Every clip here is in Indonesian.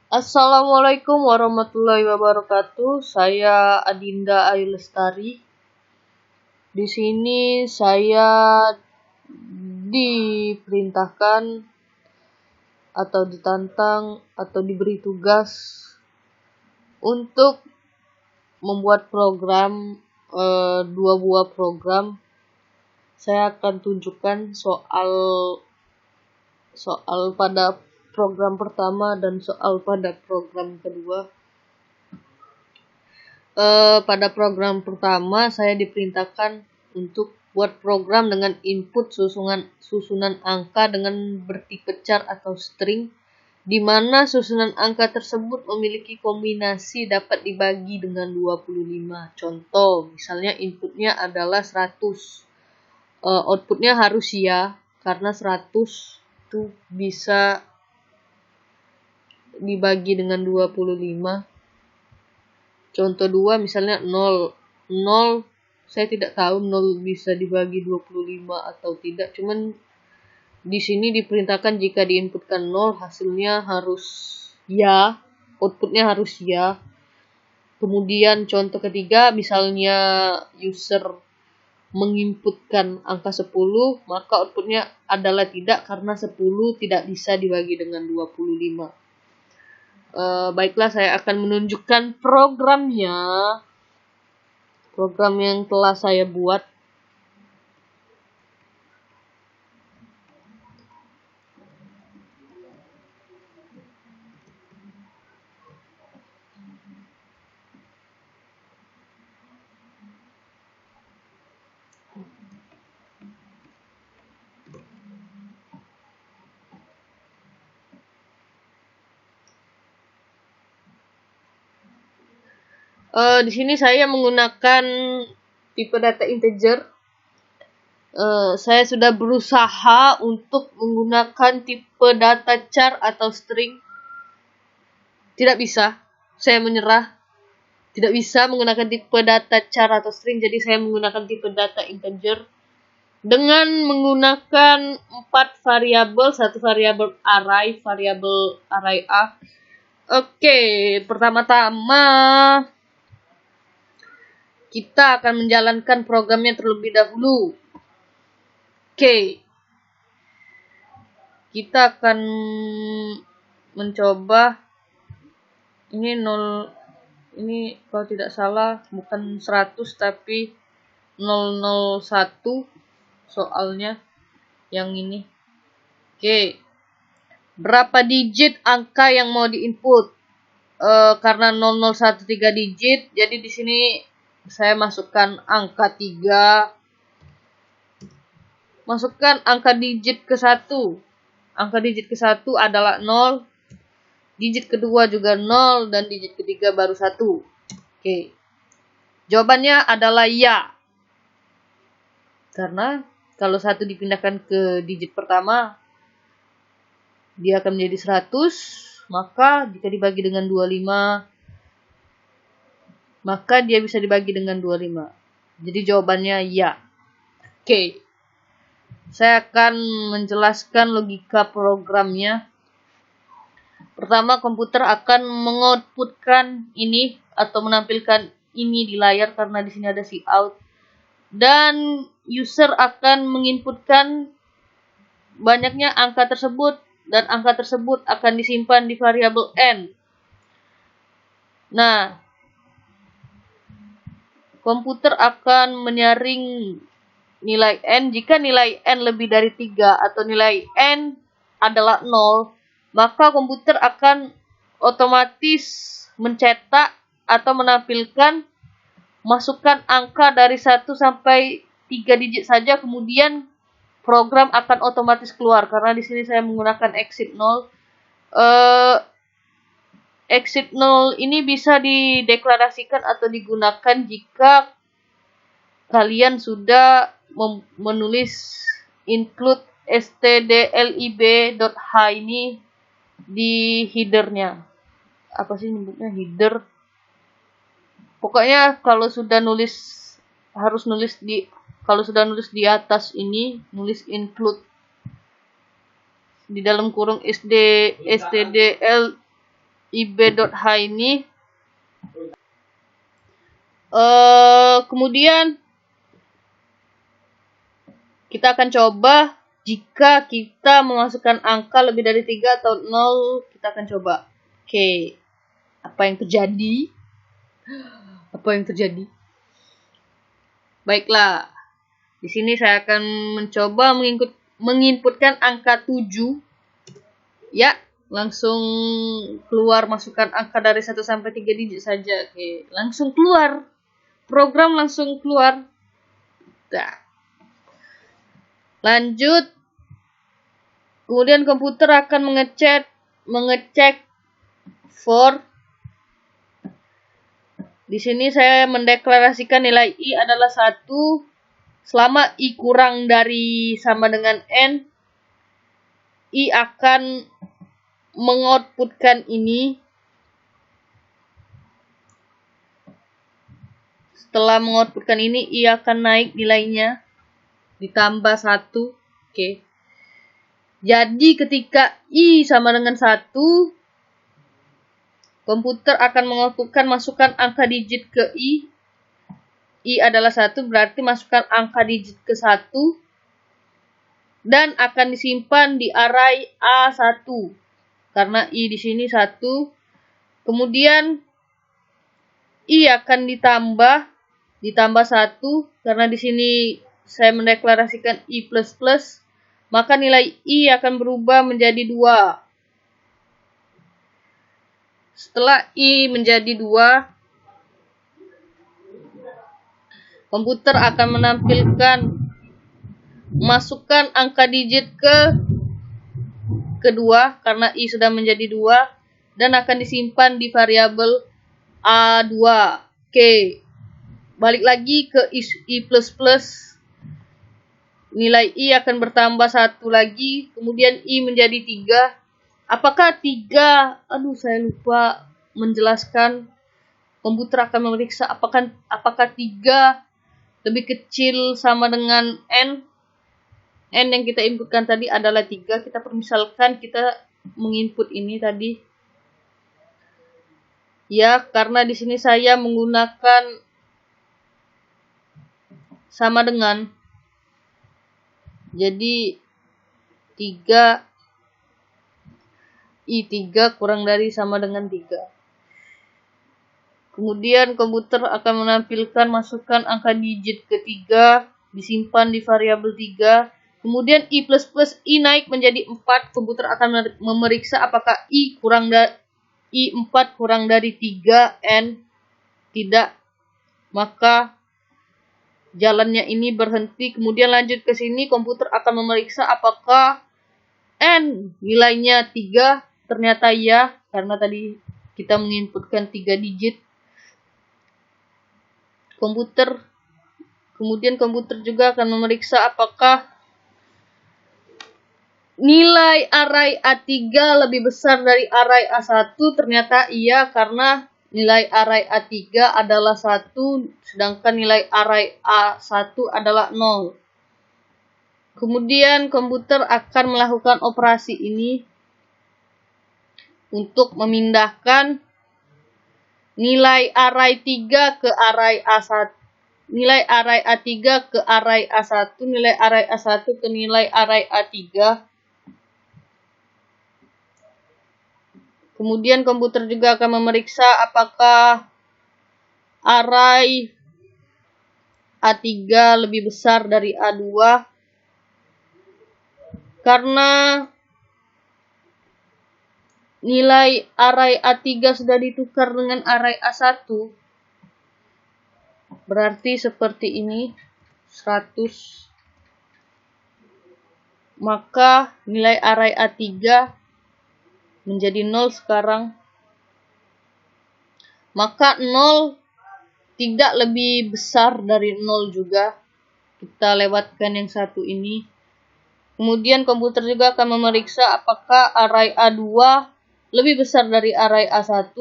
Assalamualaikum warahmatullahi wabarakatuh. Saya Adinda Ayu Lestari. Di sini saya diperintahkan atau ditantang atau diberi tugas untuk membuat program, dua buah program. Saya akan tunjukkan soal pada program pertama dan soal pada program kedua. Pada program pertama saya diperintahkan untuk buat program dengan input susunan angka dengan bertipe char atau string, di mana susunan angka tersebut memiliki kombinasi dapat dibagi dengan 25. Contoh, misalnya inputnya adalah 100. Outputnya harus ya, karena 100 itu bisa dibagi dengan 25. Contoh 2 misalnya 0. 0 saya tidak tahu 0 bisa dibagi 25 atau tidak. Cuman di sini diperintahkan jika diinputkan 0 hasilnya harus ya, outputnya harus ya. Kemudian contoh ketiga misalnya user menginputkan angka 10, maka outputnya adalah tidak karena 10 tidak bisa dibagi dengan 25. Baiklah, saya akan menunjukkan programnya. Program yang telah saya buat. Di sini saya menggunakan tipe data integer. Saya sudah berusaha untuk menggunakan tipe data char atau string. Tidak bisa. Saya menyerah. Tidak bisa menggunakan tipe data char atau string, jadi saya menggunakan tipe data integer dengan menggunakan 4 variabel, satu variabel array A. Oke, pertama-tama kita akan menjalankan programnya terlebih dahulu. Oke. Kita akan mencoba ini 0, ini kalau tidak salah bukan 100 tapi 001 soalnya yang ini. Oke. Berapa digit angka yang mau diinput? Karena 001 3 digit, jadi di sini saya masukkan angka 3. Masukkan angka digit ke 1. Angka digit ke 1 adalah 0. Digit kedua juga 0 dan digit ketiga baru 1. Oke. Jawabannya adalah ya. Karena kalau 1 dipindahkan ke digit pertama, dia akan menjadi 100. Maka jika dibagi dengan 25, maka dia bisa dibagi dengan 25. Jadi jawabannya ya. Oke. Saya akan menjelaskan logika programnya. Pertama, komputer akan mengoutputkan ini atau menampilkan ini di layar karena di sini ada cout. Dan user akan menginputkan banyaknya angka tersebut dan angka tersebut akan disimpan di variabel n. Nah, komputer akan menyaring nilai n. Jika nilai n lebih dari 3 atau nilai n adalah 0, maka komputer akan otomatis mencetak atau menampilkan masukkan angka dari 1 sampai 3 digit saja, kemudian program akan otomatis keluar. Karena di sini saya menggunakan exit 0. Exit 0 ini bisa dideklarasikan atau digunakan jika kalian sudah menulis include stdlib.h ini di headernya. Apa sih nyebutnya header? Pokoknya kalau sudah nulis harus nulis kalau sudah nulis di atas ini, nulis include di dalam kurung stdl ib.h ini. Kemudian kita akan coba jika kita memasukkan angka lebih dari 3 atau 0, kita akan coba. Oke. Apa yang terjadi? Baiklah. Di sini saya akan mencoba menginputkan angka 7. Ya, langsung keluar, masukkan angka dari 1 sampai 3 digit saja. Oke, langsung keluar. Program langsung keluar. Nah. Lanjut. Kemudian komputer akan mengecek for. Di sini saya mendeklarasikan nilai i adalah 1 selama i kurang dari sama dengan n. I akan mengoutputkan ini. Setelah mengoutputkan ini, i akan naik nilainya ditambah 1. Oke. Jadi ketika i sama dengan 1, komputer akan mengoutputkan masukkan angka digit ke i. I adalah 1, berarti masukkan angka digit ke 1 dan akan disimpan di array A1 karena i di sini 1. Kemudian i akan ditambah 1 karena di sini saya mendeklarasikan i++, maka nilai i akan berubah menjadi 2. Setelah i menjadi 2, komputer akan menampilkan masukkan angka digit ke kedua karena i sudah menjadi 2 dan akan disimpan di variabel A2. Oke. Balik lagi ke i++. Nilai i akan bertambah 1 lagi, kemudian i menjadi 3. Apakah 3? Saya lupa menjelaskan. Komputer akan memeriksa apakah 3 lebih kecil sama dengan n. N yang kita inputkan tadi adalah 3. Kita permisalkan kita menginput ini tadi. Ya, karena di sini saya menggunakan sama dengan. Jadi 3 i3 kurang dari sama dengan 3. Kemudian komputer akan menampilkan masukkan angka digit ketiga, disimpan di variabel 3. Kemudian i++ i naik menjadi 4. Komputer akan memeriksa apakah i4 kurang dari 3 n. Tidak. Maka jalannya ini berhenti. Kemudian lanjut ke sini, komputer akan memeriksa apakah n nilainya 3. Ternyata ya, karena tadi kita menginputkan 3 digit. Kemudian komputer juga akan memeriksa apakah nilai array A3 lebih besar dari array A1. Ternyata iya, karena nilai array A3 adalah 1, sedangkan nilai array A1 adalah 0. Kemudian komputer akan melakukan operasi ini untuk memindahkan nilai array 3 ke array A1. Nilai array A3 ke array A1, nilai array A1 ke nilai array A3. Kemudian komputer juga akan memeriksa apakah array A3 lebih besar dari A2. Karena nilai array A3 sudah ditukar dengan array A1. Berarti seperti ini, 100. Maka nilai array A3 menjadi 0 sekarang. Maka 0 tidak lebih besar dari 0 juga. Kita lewatkan yang satu ini. Kemudian komputer juga akan memeriksa apakah array A2 lebih besar dari array A1.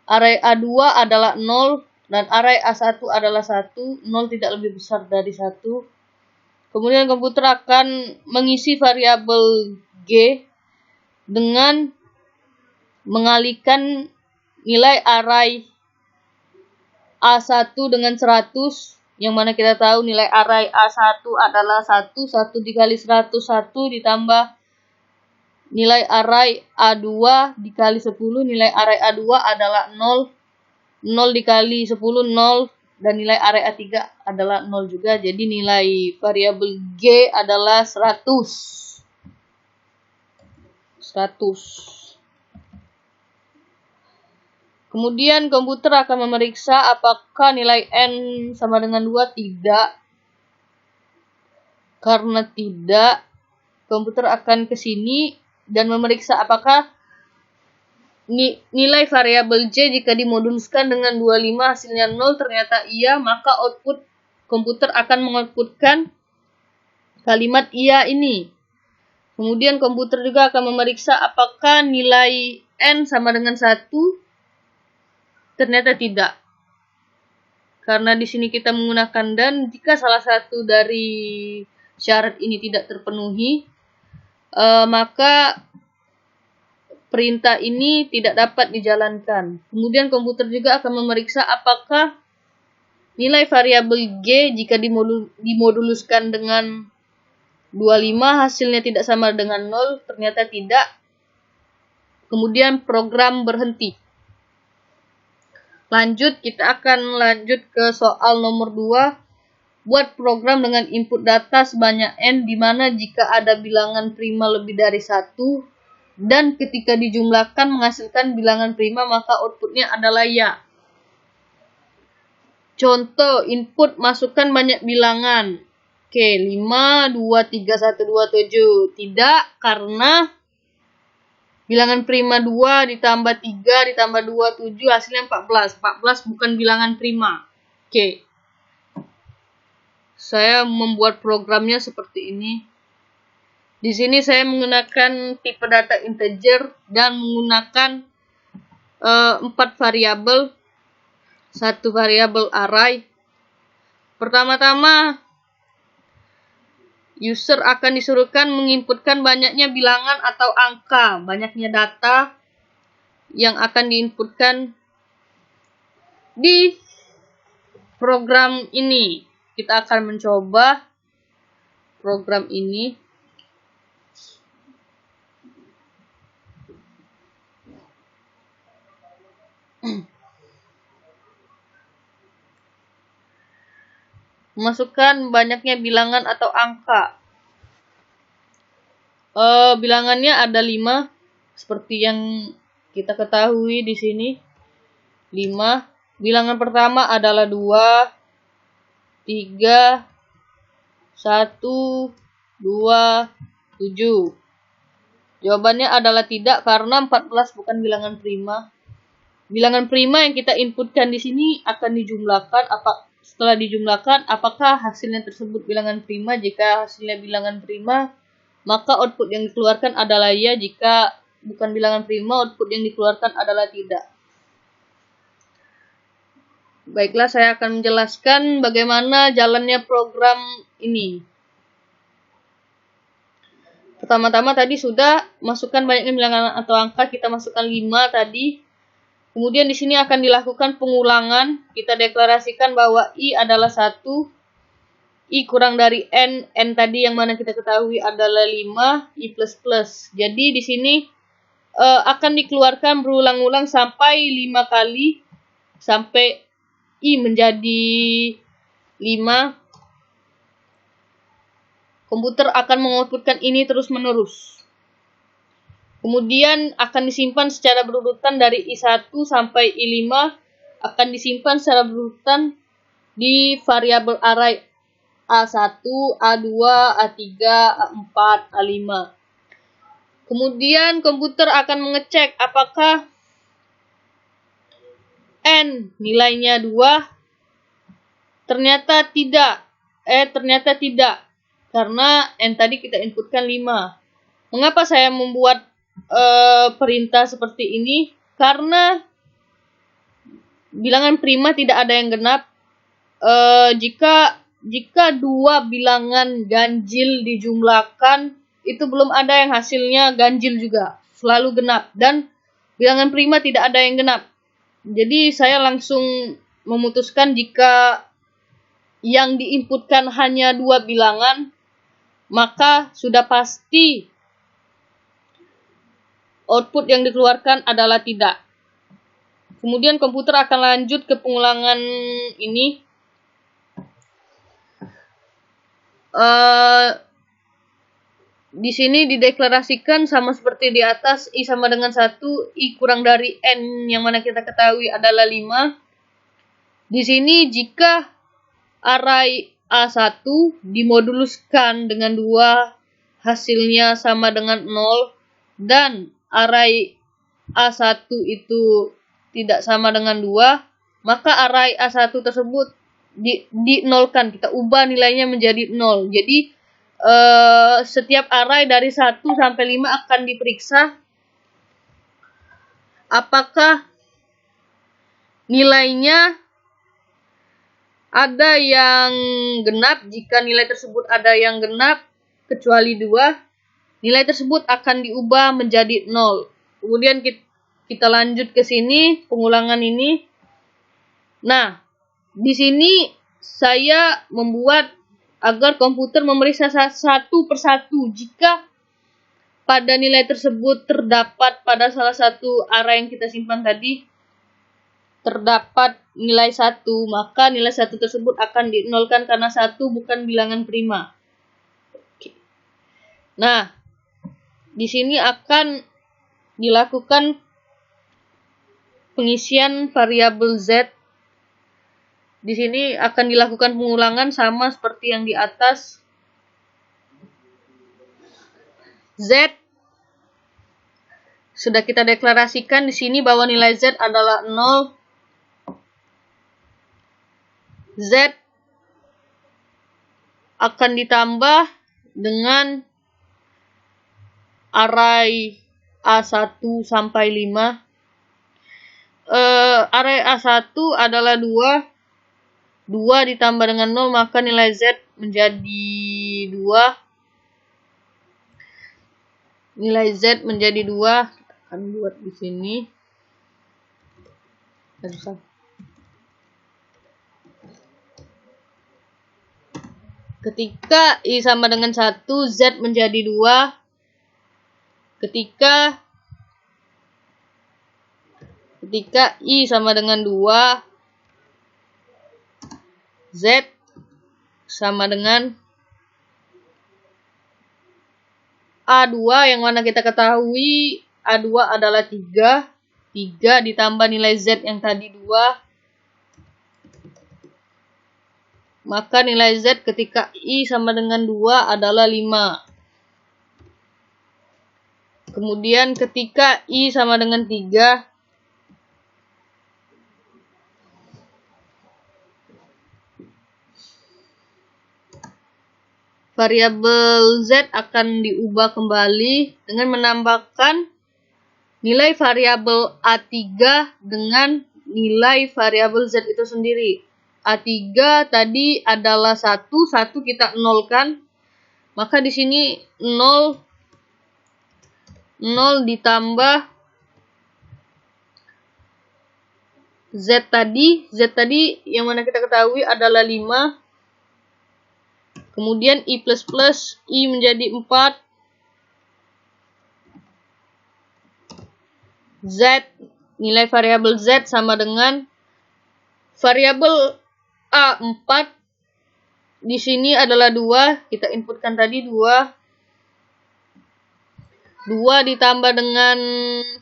Array A2 adalah 0 dan array A1 adalah 1. 0 tidak lebih besar dari 1. Kemudian komputer akan mengisi variabel G dengan mengalihkan nilai array A1 dengan 100, yang mana kita tahu nilai array A1 adalah 1 dikali 100, 1 ditambah nilai array A2 dikali 10, nilai array A2 adalah 0, 0 dikali 10, 0, dan nilai array A3 adalah 0 juga. Jadi nilai variabel G adalah 100. Kemudian komputer akan memeriksa apakah nilai N sama dengan 2. Tidak. Karena tidak, komputer akan ke sini dan memeriksa apakah nilai variabel J jika dimoduluskan dengan 25 hasilnya 0. Ternyata iya, maka output komputer akan mengoutputkan kalimat iya ini. Kemudian komputer juga akan memeriksa apakah nilai N sama dengan 1. Ternyata tidak. Karena di sini kita menggunakan dan, jika salah satu dari syarat ini tidak terpenuhi, maka perintah ini tidak dapat dijalankan. Kemudian komputer juga akan memeriksa apakah nilai variabel G jika dimoduluskan dengan 25 hasilnya tidak sama dengan 0. Ternyata tidak. Kemudian program berhenti. Lanjut, kita akan lanjut ke soal nomor 2. Buat program dengan input data sebanyak N, di mana jika ada bilangan prima lebih dari 1, dan ketika dijumlahkan menghasilkan bilangan prima, maka outputnya adalah ya. Contoh, input masukkan banyak bilangan. Oke, 5, 2, 3, 1, 2, 7. Tidak, karena bilangan prima 2 ditambah 3 ditambah 2, 7, hasilnya 14. 14 bukan bilangan prima. Oke. Saya membuat programnya seperti ini. Di sini saya menggunakan tipe data integer dan menggunakan 4 variabel, 1 variabel array. Pertama-tama, user akan disuruhkan menginputkan banyaknya bilangan atau angka, banyaknya data yang akan diinputkan di program ini. Kita akan mencoba program ini. Masukkan banyaknya bilangan atau angka. Bilangannya ada 5, seperti yang kita ketahui di sini. 5. Bilangan pertama adalah 2, 3, 1, 2, 7. Jawabannya adalah tidak, karena 14 bukan bilangan prima. Bilangan prima yang kita inputkan di sini akan dijumlahkan. Setelah dijumlahkan, apakah hasilnya tersebut bilangan prima? Jika hasilnya bilangan prima, maka output yang dikeluarkan adalah ya. Jika bukan bilangan prima, output yang dikeluarkan adalah tidak. Baiklah, saya akan menjelaskan bagaimana jalannya program ini. Pertama-tama tadi sudah masukkan banyaknya bilangan atau angka, kita masukkan 5 tadi. Kemudian di sini akan dilakukan pengulangan. Kita deklarasikan bahwa I adalah 1. I kurang dari N. N tadi yang mana kita ketahui adalah 5. I plus plus. Jadi di sini akan dikeluarkan berulang-ulang sampai 5 kali. Sampai I menjadi 5. Komputer akan mengoutputkan ini terus-menerus. Kemudian akan disimpan secara berurutan dari I1 sampai I5, akan disimpan secara berurutan di variabel array A1, A2, A3, A4, A5. Kemudian komputer akan mengecek apakah N nilainya 2. Ternyata tidak. Ternyata tidak. Karena N tadi kita inputkan 5. Mengapa saya membuat perintah seperti ini? Karena bilangan prima tidak ada yang genap. Jika 2 bilangan ganjil dijumlahkan, itu belum ada yang hasilnya ganjil juga, selalu genap. Dan bilangan prima tidak ada yang genap. Jadi saya langsung memutuskan jika yang diinputkan hanya 2 bilangan, maka sudah pasti output yang dikeluarkan adalah tidak. Kemudian komputer akan lanjut ke pengulangan ini. Di sini dideklarasikan sama seperti di atas, I sama dengan 1, I kurang dari N yang mana kita ketahui adalah 5. Di sini jika array A1 dimoduluskan dengan 2, hasilnya sama dengan 0, dan array A1 itu tidak sama dengan 2, maka array A1 tersebut di-nolkan. Kita ubah nilainya menjadi 0. Jadi setiap array dari 1 sampai 5 akan diperiksa apakah nilainya ada yang genap. Jika nilai tersebut ada yang genap kecuali 2, nilai tersebut akan diubah menjadi 0. Kemudian kita lanjut ke sini, pengulangan ini. Nah, di sini saya membuat agar komputer memeriksa satu persatu. Jika pada nilai tersebut terdapat pada salah satu array yang kita simpan tadi, terdapat nilai 1, maka nilai 1 tersebut akan dinolkan karena 1 bukan bilangan prima. Oke. Nah, di sini akan dilakukan pengisian variabel Z. Di sini akan dilakukan pengulangan sama seperti yang di atas. Z sudah kita deklarasikan di sini bahwa nilai Z adalah 0. Z akan ditambah dengan array A1 sampai 5. Array A1 adalah 2. 2 ditambah dengan 0, maka nilai Z menjadi 2. Nilai Z menjadi 2. Kita akan buat di sini. Ketika I sama dengan 1, Z menjadi 2. Ketika I sama dengan 2, Z sama dengan A2 yang mana kita ketahui A2 adalah 3. 3 ditambah nilai Z yang tadi 2. Maka nilai Z ketika I sama dengan 2 adalah 5. Kemudian ketika I sama dengan 3, variabel Z akan diubah kembali dengan menambahkan nilai variabel A3 dengan nilai variabel Z itu sendiri. A3 tadi adalah 1 kita nolkan. Maka di sini 0 ditambah Z tadi yang mana kita ketahui adalah 5. Kemudian I++, I menjadi 4. Z, nilai variabel Z sama dengan variabel A4. Di sini adalah 2, kita inputkan tadi 2. 2 ditambah dengan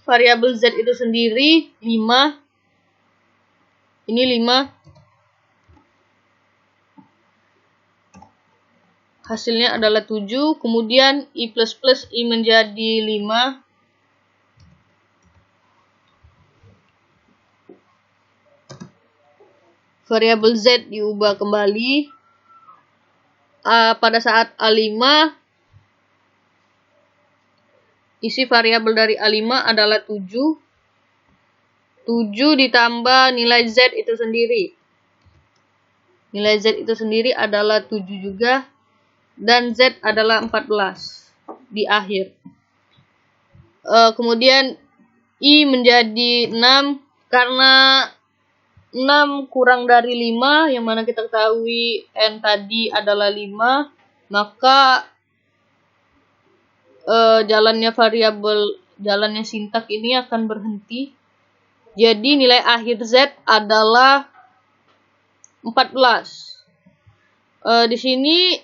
variabel Z itu sendiri 5. Ini 5. Hasilnya adalah 7. Kemudian I++ I menjadi 5. Variabel Z diubah kembali. Pada saat A5, isi variabel dari A5 adalah 7. 7 ditambah nilai Z itu sendiri. Nilai Z itu sendiri adalah 7 juga. Dan Z adalah 14 di akhir. Kemudian I menjadi 6 karena 6 kurang dari 5, yang mana kita ketahui N tadi adalah 5, maka jalannya sintak ini akan berhenti. Jadi nilai akhir Z adalah 14. Di sini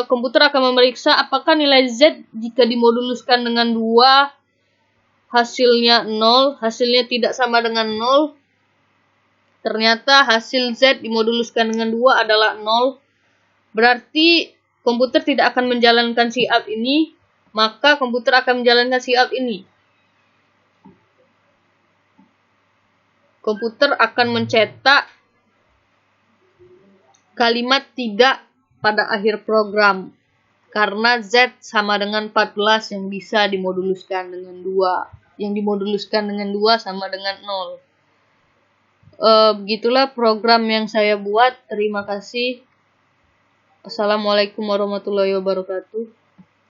komputer akan memeriksa apakah nilai Z jika dimoduluskan dengan 2 hasilnya 0, hasilnya tidak sama dengan 0. Ternyata hasil Z dimoduluskan dengan 2 adalah 0. Berarti komputer tidak akan menjalankan cout ini, maka komputer akan menjalankan cout ini. Komputer akan mencetak kalimat tidak pada akhir program karena Z sama dengan 14 yang bisa dimoduluskan dengan 2. Yang dimoduluskan dengan 2 sama dengan 0. Begitulah program yang saya buat. Terima kasih. Assalamualaikum warahmatullahi wabarakatuh.